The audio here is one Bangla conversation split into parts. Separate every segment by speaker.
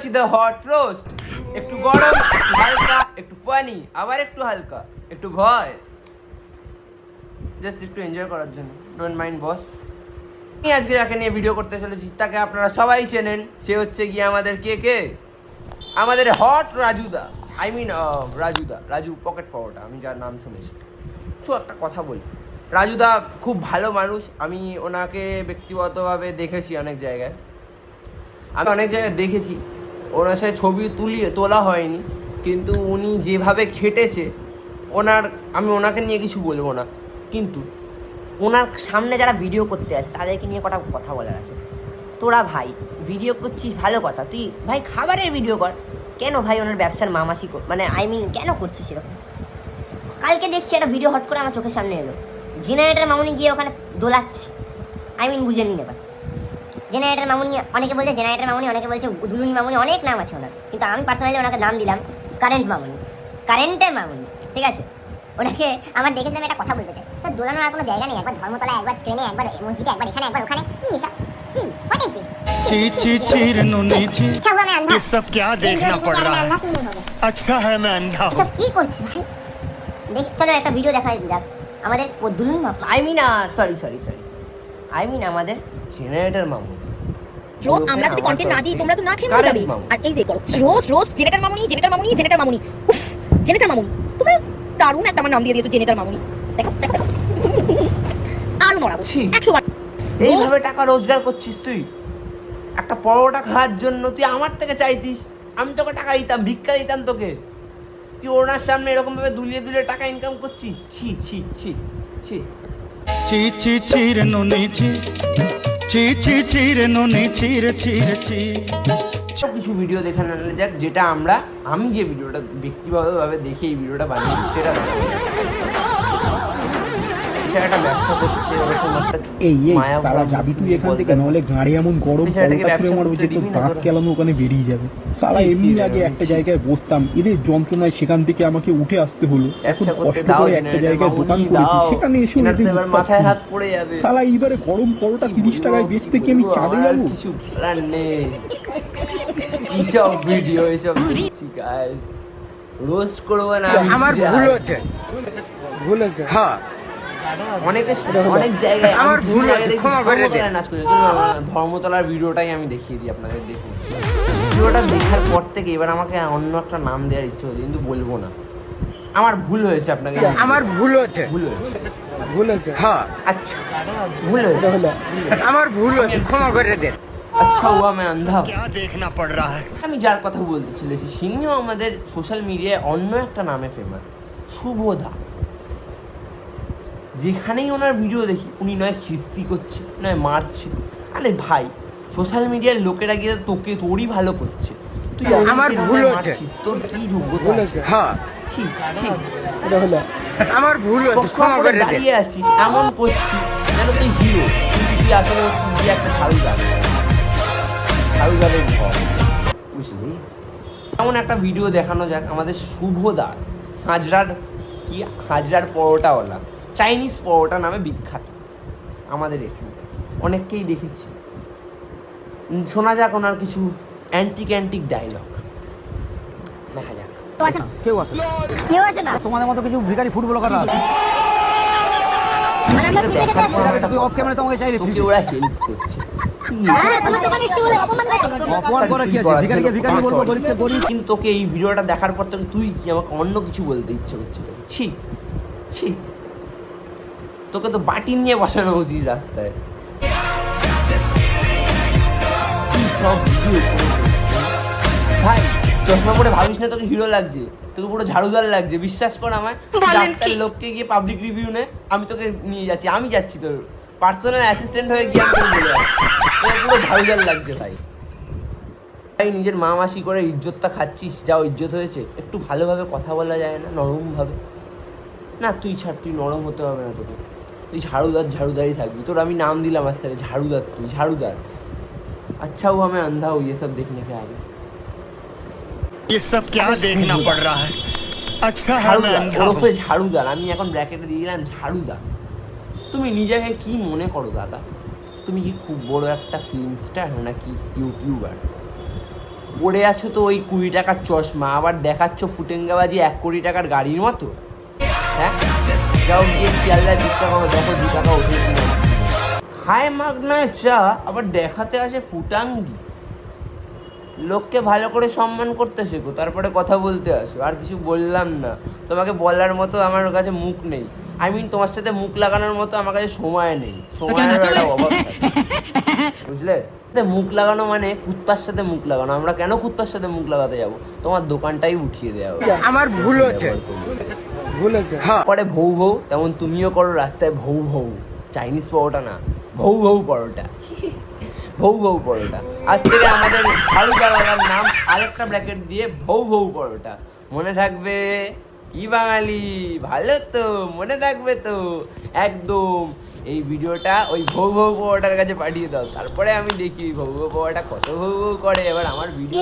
Speaker 1: আসি দ্য হট রোস্ট। একটু গরম, একটু হালকা, একটু ফানি, আবার একটু হালকা, একটু ভয়, জাস্ট একটু এনজয় করার জন্য। ডোন্ট মাইন্ড বস। আমি আজকে যাকে নিয়ে ভিডিও করতে চলেছি তাকে আপনারা সবাই চেনেন। সে হচ্ছে গিয়ে আমাদের কে আমাদের হট রাজুদা। আই মিন রাজু পকেট পাওয়াটা, আমি যার নাম শুনেছি। তো একটা কথা বলি, রাজুদা খুব ভালো মানুষ। আমি ওনাকে ব্যক্তিগতভাবে দেখেছি অনেক জায়গায়, দেখেছি। ওনার সাথে ছবি তোলা হয়নি, কিন্তু উনি যেভাবে খেটেছে আমি ওনাকে নিয়ে কিছু বলবো না, কিন্তু
Speaker 2: ওনার সামনে যারা ভিডিও করতে আসে তাদেরকে নিয়ে কটা কথা বলার আছে। তোরা ভাই ভিডিও করছিস ভালো কথা, তুই ভাই খাবারের ভিডিও কর। কেন ভাই ওনার ব্যবসার মামাসি মানে কেন করছিস এরকম? কালকে দেখছি একটা ভিডিও হট করে আমার চোখের সামনে এলো, জেনারেটর মামুনি গিয়ে ওখানে দোলাচ্ছে। বুঝে নিন এবার। জেনারেটর মামুনি, অনেকে বলছে জেনারেটর মামুনি, অনেকে বলছে দুলুনি মামুনি, অনেক নাম আছে ওনার, কিন্তু আমি পার্সোনালি ওনাকে নাম দিলাম কারেন্টের মামুনি। ঠিক আছে, ওনাকে আমার দেখেছিলাম একটা কথা বলতে চাই, তো দোলানোর আর কোনো জায়গা নেই। একবার ধর্মতলা, একবার ট্রেনে, একবার মসজিদে, একবার এখানে, একবার ওখানে। কি এসব? কি হোয়াট ইজ দিস?
Speaker 3: ये सब क्या देखना पड़ रहा है? अच्छा है मैं अंधा हूँ।
Speaker 2: সব কি করছিস ভাই? চলো একটা ভিডিও দেখা যাক। আমাদের দুলুনি আমাদের
Speaker 1: জেনারেটর মামুনি।
Speaker 4: আমরা যদি কন্টেন্ট না দিই তোমরা তো না খেয়ে মরে যাবে। আর এই যে করো রোজ জেনারেটর মামুনি। তোমরা দারুণ একটা আমার নাম দিয়ে দিয়েছো, জেনারেটর মামুনি। দেখো আর মরাবো 100 বার।
Speaker 1: এইভাবে টাকা রোজগার করছিস তুই? একটা পরোটা খাওয়ার জন্য তুই আমার থেকে চাইতিস, আমি তোকে টাকা দিতাম, ভিক্ষা দিতাম তোকে। তুই ওনার সামনে এরকম ভাবে দুলিয়ে টাকা ইনকাম করছিস? ছি ছি ছি ছি
Speaker 3: ची ची ची रे नोनी ची ची ची ची रे नोनी ची रे ची रे ची।
Speaker 1: সব কিছু ভিডিও দেখে নেওয়া যাক, যেটা আমি যে ভিডিওটা ব্যক্তিগতভাবে দেখে এই ভিডিওটা বানিয়েছি সেটা একটা ব্যবসা করছে, ওরকম একটা মায়া।
Speaker 5: তারা যাবি তুই এখান থেকে, নাহলে গাড়ি এমন গরম মারবে যে তোর দাঁত কেলানো ওখানে বেরিয়ে যাবে। সালা এমনি আগে একটা জায়গায় বসতাম, এদের যন্ত্রণায় সেখান থেকে আমাকে উঠে আসতে হলো। এখন কষ্ট করে একটা জায়গায় দোকান করেছি, সেখানে এসে
Speaker 1: মাথায় হাত পড়ে যাবে।
Speaker 5: সালা এইবারে গরম পরোটা 30 টাকায় বেচতে কি আমি চাঁদে যাবো?
Speaker 1: কিছু প্ল্যান নেই। এইসব ভিডিও এসব দেখছি গাইস, রোস্ট করবো না।
Speaker 6: আমার ভুল হচ্ছে হ্যাঁ,
Speaker 1: অনেক জায়গায়
Speaker 6: আমার ভুল হচ্ছে, ক্ষমা করে দেন।
Speaker 1: ধর্মতলার ভিডিওটাই আমি দেখিয়ে দিই আপনাদের। দেখুন ভিডিওটা দেখার পর থেকে এবার আমাকে অন্য একটা নাম দেওয়ার ইচ্ছে হচ্ছে, কিন্তু বলবো না। আমার ভুল হয়েছে, আপনাকে
Speaker 6: আমার ভুল হচ্ছে হ্যাঁ,
Speaker 1: আচ্ছা ভুল হয়েছে,
Speaker 6: আমার ভুল হচ্ছে, ক্ষমা করে দেন।
Speaker 1: আচ্ছা হুয়া मैं अंधा।
Speaker 3: क्या देखना पड़ रहा है?
Speaker 1: আমি যার কথা বলতে চলেছি সিনিও আমাদের সোশ্যাল মিডিয়ায় অন্য একটা নামে ফেমাস, শুভদা। যেখানেই ওনার ভিডিও দেখি উনি নয় খিস্তি করছে, নয় মারছে। আরে ভাই, সোশ্যাল মিডিয়ার লোকেরা গিয়ে তোরই ভালো করছে, তুই
Speaker 6: আমার ভুল হচ্ছে,
Speaker 1: তোর কি যোগ্যতা
Speaker 6: হ্যাঁ,
Speaker 1: ছি ছি,
Speaker 6: আমার ভুল হচ্ছে, ক্ষমা করে দেন।
Speaker 1: দাঁড়িয়ে আছিস এমন করছিস যেন তুই হিরো, তুই আসলে হচ্ছিস একটা ঝাড়ুদার ঘর, বুঝলি? এমন একটা ভিডিও দেখানো যাক আমাদের শুভদার। হাজরার পরোটাওয়ালা, চাইনিজ পরোটা নামে বিখ্যাত আমাদের এখানে, অনেককেই দেখেছি। শোনা যাক ওনার কিছু অ্যান্টিক ডায়লগ, দেখা যাক।
Speaker 2: কেউ আসে না
Speaker 7: তোমাদের মতো কিছু ভিখারি ফুটবলাররা আছে, অফ ক্যামেরা তোমাকে চাইলে
Speaker 1: তোকে ওরা হেল্প করছে।
Speaker 7: অপমান করে কি আছে? ভিখারিকে ভিখারি বলবো, গরিবকে গরিব।
Speaker 1: কিন্তু তোকে এই ভিডিওটা দেখার পর থেকে তুই কি আমাকে অন্য কিছু বলতে ইচ্ছে করছে তোকে? ছি ছি, তোকে তো বাটি নিয়ে বসানো উচিত রাস্তায়। ভাই চশমা পরে ভাবিস না তোকে হিরো লাগছে, তোকে পুরো ঝাড়ুদার লাগছে। বিশ্বাস কর আমায়, রাস্তার লোককে গিয়ে পাবলিক রিভিউ নে, আমি তোকে নিয়ে যাচ্ছি, আমি যাচ্ছি তোর পার্সোনাল অ্যাসিস্ট্যান্ট হয়ে গিয়ে আমি তোকে বলে যাচ্ছি, তোর পুরো ঝাড়ুদার লাগছে ভাই। ভাই নিজের মা মাসি করে ইজ্জতটা খাচ্ছিস, যা ইজ্জত হয়েছে। একটু ভালোভাবে কথা বলা যায় না, নরমভাবে? না তুই ছাড়, তুই নরম হতে হবে না তোকে, তুই ঝাড়ুদারই থাকবি। তোর আমি নাম দিলাম আজ থেকে ঝাড়ুদার, তুই ঝাড়ুদার। अच्छा हुआ मैं अंधा हूँ ये सब देखने के आगे।
Speaker 3: ये सब क्या देखना पड़ रहा है? अच्छा है मैं अंधा हूँ।
Speaker 1: ঝাড়ুদার, আমি এখন ব্র্যাকেটে দিয়ে দিলাম ঝাড়ুদার। তুমি নিজেকে কি মনে করো দাদা? তুমি কি খুব বড় একটা ফিল্ম স্টার নাকি ইউটিউবার? পড়ে আছো তো ওই 20 টাকার চশমা, আবার দেখাচ্ছ ফুটেঙ্গাবাজি 1 কোটি টাকার গাড়ির মতো। হ্যাঁ, যাও গিয়ে শিয়ালদায় ভিক্ষা করো, দেখো 2 টাকা ওঠে কিনা। খায় মাগনায় চা, আবার দেখাতে আসে ফুটাঙ্গি। লোককে ভালো করে সম্মান করতে শেখো, তারপরে কথা বলতে আসো। আর কিছু বললাম না, তোমাকে বলার মতো আমার কাছে মুখ নেই। তোমার সাথে মুখ লাগানোর মতো আমার কাছে সময় নেই, সময়ের একটা অভাব থাকে, বুঝলে? মুখ লাগানো মানে কুত্তার সাথে মুখ লাগানো। আমরা কেন কুত্তার সাথে মুখ লাগাতে যাব? তোমার দোকানটাই উঠিয়ে দেওয়া হবে।
Speaker 6: আমার ভুল হচ্ছে, ভুল হচ্ছে। হ্যাঁ,
Speaker 1: করে ভৌ ভৌ, তেমন তুমিও করো রাস্তায় ভৌ ভৌ। চাইনিজ পরোটা না, ভৌ ভৌ পরোটা। ভৌ ভৌ পরোটা। আজ থেকে আমাদের ঝাড়ুদার নাম আরেকটা ব্র্যাকেট দিয়ে ভৌ ভৌ পরোটা। মনে থাকবে? কি বাঙালি, ভালো তো? মনে থাকবে তো? একদম। এই ভিডিওটা ওই ভৌ ভৌ পরোটার কাছে পাঠিয়ে দাও, তারপরে আমি দেখি ভৌ ভৌ পরোটা কত ভৌ ভৌ করে। এবার আমার ভিডিও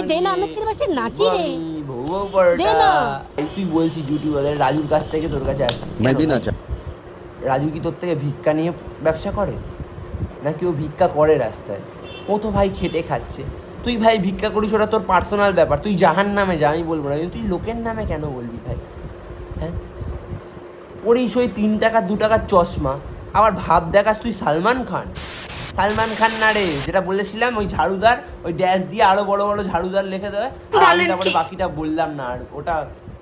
Speaker 1: ভৌ ভৌ পরোটা। এই তুই বলছিস ইউটিউবারদের, রাজুর কাছ থেকে তোর কাছে আসছিস। রাজু কি তোর থেকে ভিক্ষা নিয়ে ব্যবসা করে, না কেউ ভিক্ষা করে রাস্তায়? ও তো ভাই খেটে খাচ্ছে। তুই ভাই ভিক্ষা করিস, ওটা তোর পার্সোনাল ব্যাপার। তুই জাহান নামে যা, আমি বলবো না, কিন্তু তুই লোকের নামে কেন বলবি ভাই? হ্যাঁ, পড়িস ওই 3 টাকা 2 টাকার চশমা, আবার ভাব দেখাস তুই সালমান খান। সালমান খান না রে, যেটা বলেছিলাম ওই ঝাড়ুদার, ওই ড্যাশ দিয়ে আরো বড় বড় ঝাড়ুদার লিখে দেবে। আর আমি তারপরে বাকিটা বললাম না, আর ওটা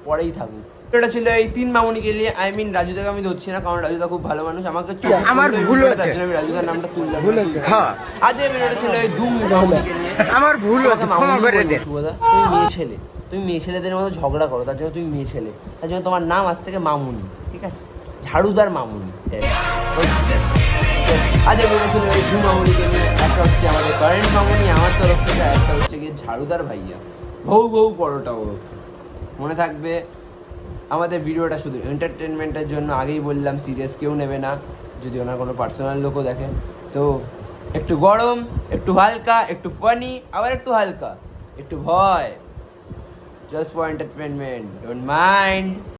Speaker 1: পরেই থাকুক। এটা ছিল এই 3 মামুনিকে নিয়ে। রাজুদাকে আমি ধরছি না, কারণ রাজুদা খুব ভালো মানুষ। আমাকে
Speaker 6: আমার ভুল হচ্ছে,
Speaker 1: আমি রাজুদার নামটা তুললাম।
Speaker 6: ভুল হচ্ছে। হ্যাঁ,
Speaker 1: আজ এই ভিডিওটা ছিল এই 2 মামুনিকে নিয়ে।
Speaker 6: আমার ভুল হচ্ছে, ক্ষমা করে দেন।
Speaker 1: তুমি মেয়ে ছেলে, তুমি মেয়ে ছেলেদের মতো ঝগড়া করো, তার জন্য তুমি মেয়ে ছেলে, তার জন্য তোমার নাম আজ থেকে মামুনি, ঠিক আছে? ঝাড়ুদার মামুনি। আজ এই ভিডিও ছিল এই 2 মামুনিকে নিয়ে। একটা হচ্ছে আমাদের কারেন্ট মামুনি আমার তরফ থেকে, আর একটা হচ্ছে গিয়ে ঝাড়ুদার ভাইয়া, ভৌ ভৌ পরোটা। ও মনে থাকবে, আমাদের ভিডিওটা শুধু এন্টারটেনমেন্টের জন্য। আগেই বললাম, সিরিয়াস কেউ নেবে না, যদি ওনার কোনো পার্সোনাল লোকও দেখে। তো একটু গরম, একটু হালকা, একটু ফানি, আবার একটু হালকা, একটু ভয়, just for entertainment, don't mind.